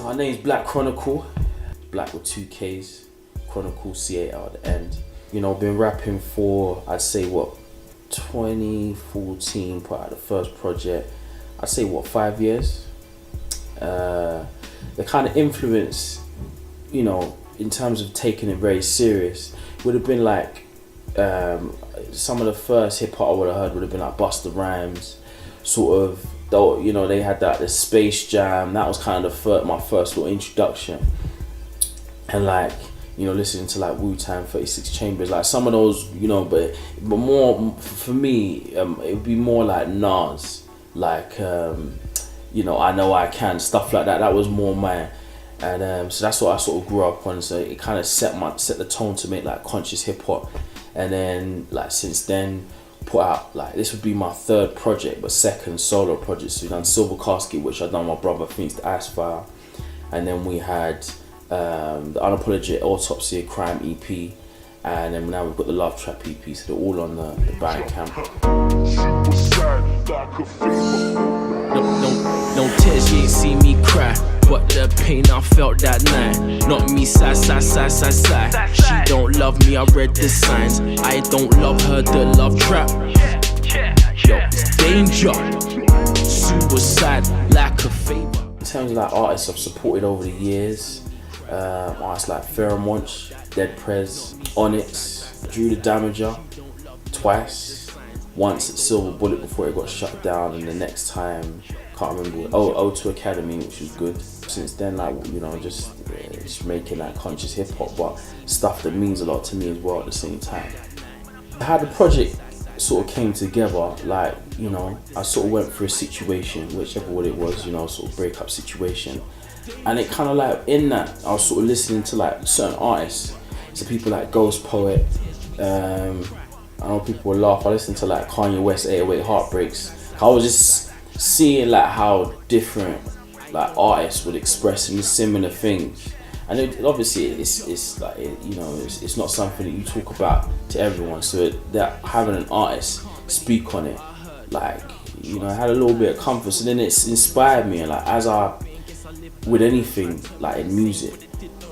So my name's Blackk Chronical, Black with 2 Ks, Chronicle C-A-R at the end. You know, been rapping for, I'd say 2014, put out the first project. I'd say 5 years. The kind of influence, you know, in terms of taking it very serious, would have been like, some of the first hip hop I would have heard would have been like Busta Rhymes, sort of. Though, you know, they had the Space Jam. That was kind of my first little introduction. And like, you know, listening to like Wu-Tang, 36 Chambers, like some of those, you know, but more for me, it would be more like Nas, like, you know, I Know I Can, stuff like that. That was more mine. And so that's what I sort of grew up on. So it kind of set the tone to make like conscious hip hop. And then like since then, put out, like, this would be my third project, but second solo project. So we done Silver Casket, which I done with my brother Phoenix the Icefire, and then we had the Unapologetic Autopsy of Crime EP, and then now we've got the Love Trap EP. So they're all on the Bandcamp. No tears, you ain't see me cry, but the pain I felt that night. Not me, sigh. She don't love me, I read the signs. I don't love her, the love trap. Yo, it's danger. Suicide like a favor. In terms of like artists I've supported over the years, artists like Pheromonch, Dead Prez, Onyx, Drew the Damager, twice. Once at Silver Bullet before it got shut down, and the next time, can't remember, O2 Academy, which was good. Since then, like, you know, just making that conscious hip hop, but stuff that means a lot to me as well at the same time. How the project sort of came together, like, you know, I sort of went through a situation, whichever what it was, you know, sort of breakup situation, and it kind of like, in that, I was sort of listening to like certain artists, so people like Ghost Poet, I know people will laugh. I listened to like Kanye West 808 Heartbreaks. I was just seeing like how different like artists would express in similar things, and obviously it's like, you know, it's not something that you talk about to everyone. So that having an artist speak on it, like, you know, I had a little bit of comfort. So then it's inspired me, and like as I with anything like in music,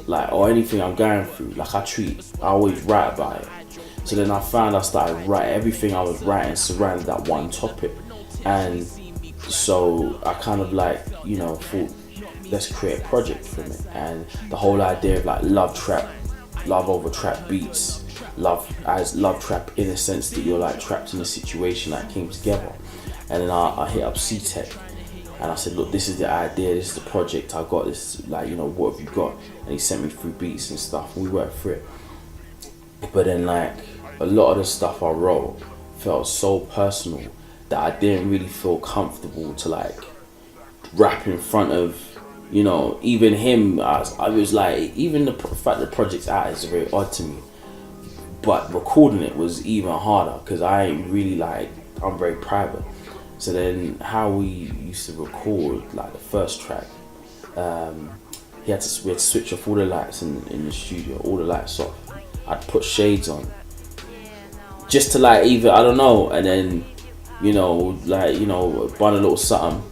like, or anything I'm going through, like I always write about it. So then I started writing, everything I was writing surrounded that one topic. And so I kind of like, you know, thought, let's create a project from it. And the whole idea of like love trap, love over trap beats, love trap in a sense that you're like trapped in a situation, that came together. And then I hit up C-Tech and I said, look, this is the idea, this is the project I got, this, like, you know, what have you got? And he sent me through beats and stuff, and we worked through it. But then like, a lot of the stuff I wrote felt so personal that I didn't really feel comfortable to like rap in front of, you know, even him. I was like, even the fact that the project's out is very odd to me, but recording it was even harder because I ain't really like, I'm very private. So then how we used to record like the first track, we had to switch off all the lights in the studio, all the lights off. I'd put shades on just to like, either, I don't know, and then, you know, like, you know, burn a little something,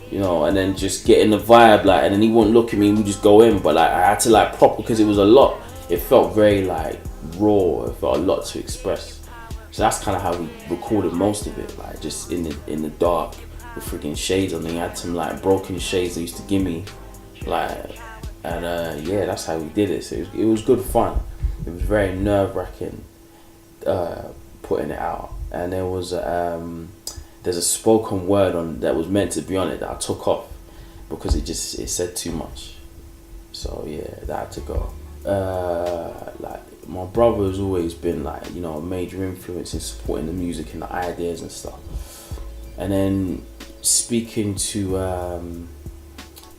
you know, and then just get in the vibe, like, and then he wouldn't look at me and we just go in. But like, I had to like proper, because it was a lot, it felt very like raw, it felt a lot to express. So that's kind of how we recorded most of it, like just in the dark with freaking shades on. And he had some like broken shades they used to give me, like, and yeah, that's how we did it. So it was good fun. It was very nerve-wracking putting it out. And there was there's a spoken word on that was meant to be on it that I took off because it said too much. So yeah, that had to go. Like, my brother has always been like, you know, a major influence in supporting the music and the ideas and stuff. And then speaking to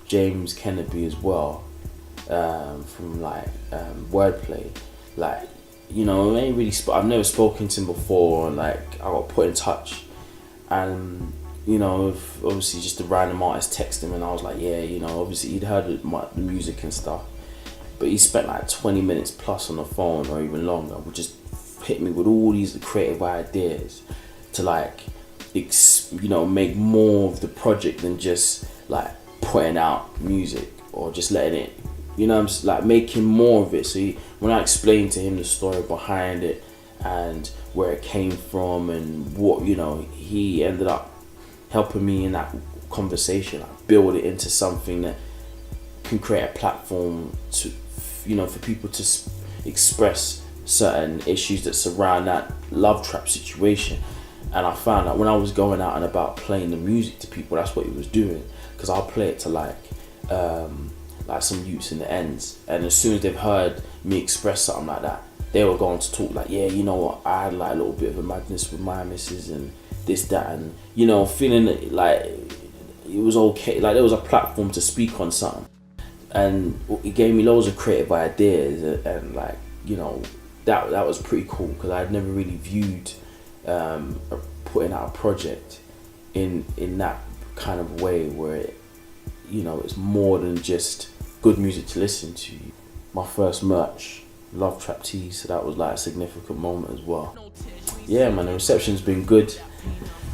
James Kennedy as well, from like Wordplay, like, you know, I ain't really I've never spoken to him before, and like I got put in touch, and, you know, obviously just a random artist texted him, and I was like, yeah, you know, obviously he'd heard of the music and stuff, but he spent like 20 minutes plus on the phone or even longer, would just hit me with all these creative ideas to like, you know, make more of the project than just like putting out music or just letting it, you know, I'm just like making more of it. So when I explained to him the story behind it and where it came from and what, you know, he ended up helping me in that conversation, like build it into something that can create a platform to, you know, for people to express certain issues that surround that love trap situation. And I found that when I was going out and about playing the music to people, that's what he was doing, because I'll play it to like some youths in the ends, and as soon as they've heard me express something like that, they were going to talk like, yeah, you know what, I had like a little bit of a madness with my missus and this, that, and, you know, feeling like it was okay, like there was a platform to speak on something. And it gave me loads of creative ideas, and like, you know, that was pretty cool, because I'd never really viewed putting out a project in that kind of way, where it, you know, it's more than just good music to listen to. My first merch, Love Trap tees, so that was like a significant moment as well. Yeah, man, the reception's been good.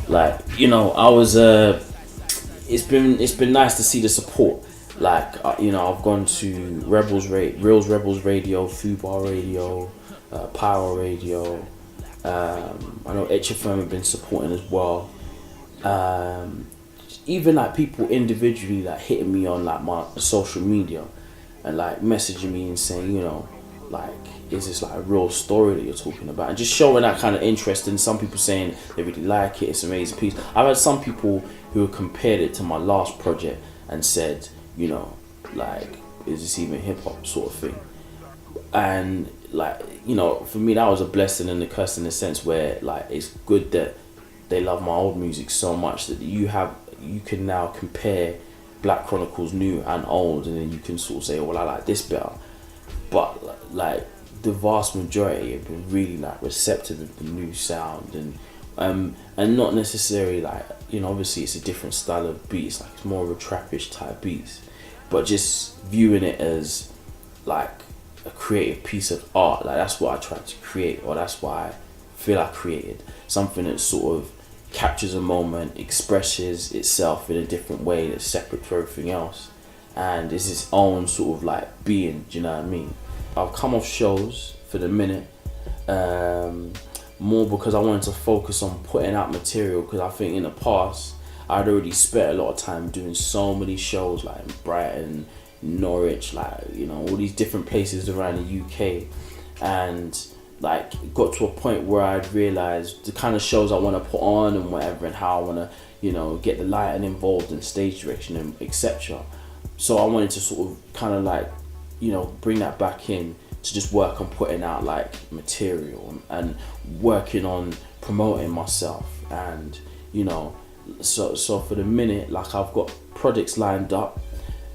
Like, you know, I was it's been nice to see the support. Like, you know, I've gone to Reals Rebels Radio, Fubar Radio, Power Radio. I know HFM have been supporting as well. Even like people individually like hitting me on like my social media and like messaging me and saying, you know, like, is this like a real story that you're talking about, and just showing that kind of interest. And some people saying they really like it, it's an amazing piece. I've had some people who have compared it to my last project and said, you know, like, is this even hip hop sort of thing? And like, you know, for me that was a blessing and a curse, in the sense where like it's good that they love my old music so much that you can now compare Blackk Chronicles new and old, and then you can sort of say, oh, well, I like this better. But like the vast majority have been really like receptive of the new sound, and not necessarily like, you know, obviously it's a different style of beats, like it's more of a trappish type beats, but just viewing it as like a creative piece of art. Like, that's what I tried to create, or that's why I feel I created something that sort of captures a moment, expresses itself in a different way that's separate to everything else, and is its own sort of like being. Do you know what I mean? I've come off shows for the minute, more because I wanted to focus on putting out material, because I think in the past I'd already spent a lot of time doing so many shows like in Brighton, Norwich, like, you know, all these different places around the UK, and like it got to a point where I'd realised the kind of shows I want to put on and whatever, and how I want to, you know, get the lighting involved in stage direction and etc. So I wanted to sort of kind of like, you know, bring that back in to just work on putting out like material and working on promoting myself. And, you know, so for the minute, like, I've got projects lined up.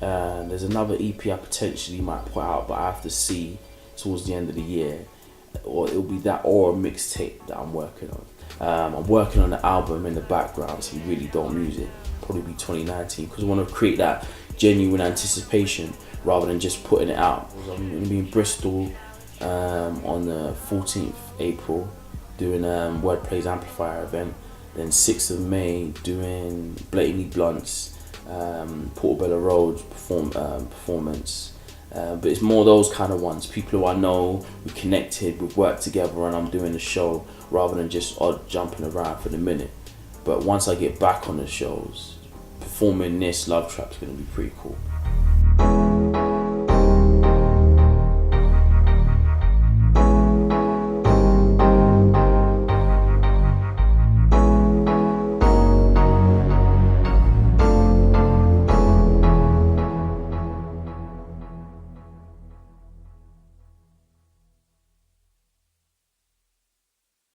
There's another EP I potentially might put out, but I have to see towards the end of the year, or it'll be that or a mixtape that I'm working on. I'm working on the album in the background, so we really don't use it. Probably be 2019, because I want to create that genuine anticipation rather than just putting it out. I'm going to be in Bristol on the 14th April doing Wordplay's Amplifier event. Then 6th of May doing Blatantly Blunt's Portobello Road performance. But it's more those kind of ones, people who I know, we connected, we've worked together, and I'm doing the show rather than just odd jumping around for the minute. But once I get back on the shows, performing this Love Trap's going to be pretty cool.